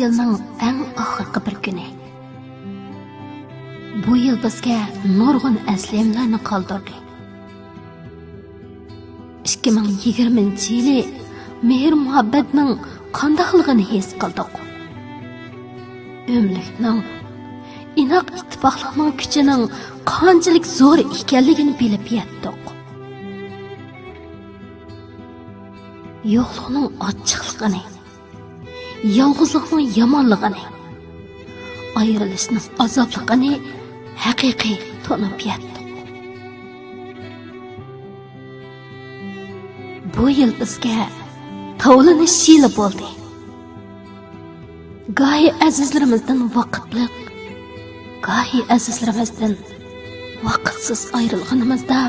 yilning eng oxirgi bir kuni. Bu yil bizga nurg'un aslimlarni qoldirdi. 2020-yili mehr muhabbatning qandaqligini his qildik. Ömrlikning, inoq ittifoqlikning kuchining qanchalik zo'r ekanligini bilib yetdik. Yo'qlikning ochiqligini, yolg'izlikning yomonligini, ayrilishning azobligini haqiqiy tanib yetdik. Bu yil bizga tovlanish yili bo'ldi. Gahi azizlarimizdan vaqtliq, gahi azizlarimizdan vaqtsiz ayrilganimizda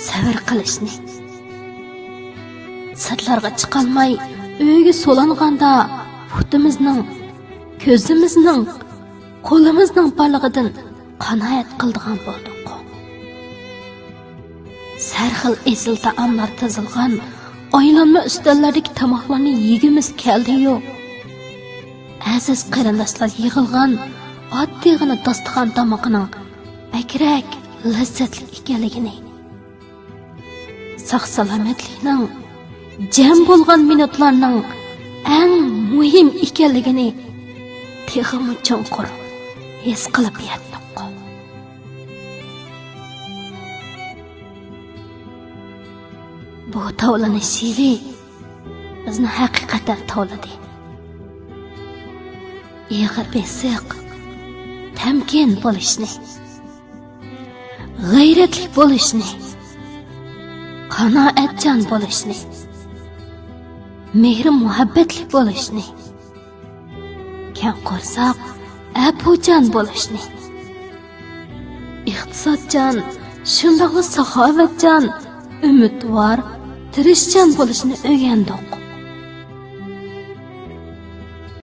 sabr qilishni, sirlarga chiqolmay uyga solanganda putimizning, ko'zimizning, qo'limizning borlig'idan qanoat qildigan bo'ldik. Sarxil esil taomlar tizilgan aylanma ustallardagi tomoqlarni yegimiz keldi-yu. Aziz qarindoshlar yig'ilgan oddiygina dasturxon tomoqining bakrak lazzatli ekanligini, sog' salomatlikning jam bo'lgan minutlarning eng muhim ekanligini texmi chonqur his qilib yetdik. Bu tovlanish yili bizni haqiqatan tovladi. Ig'ir besiq, tamkin bo'lishni, g'ayratli bo'lishni, qanoatchan bo'lishni, mehr muhabbatli bo'lishni, kam qo'rsoq, apuchan bo'lishni, iqtisodchan, shundoqli saxovatchan, umidvor, tirishchan bo'lishni o'rgandik.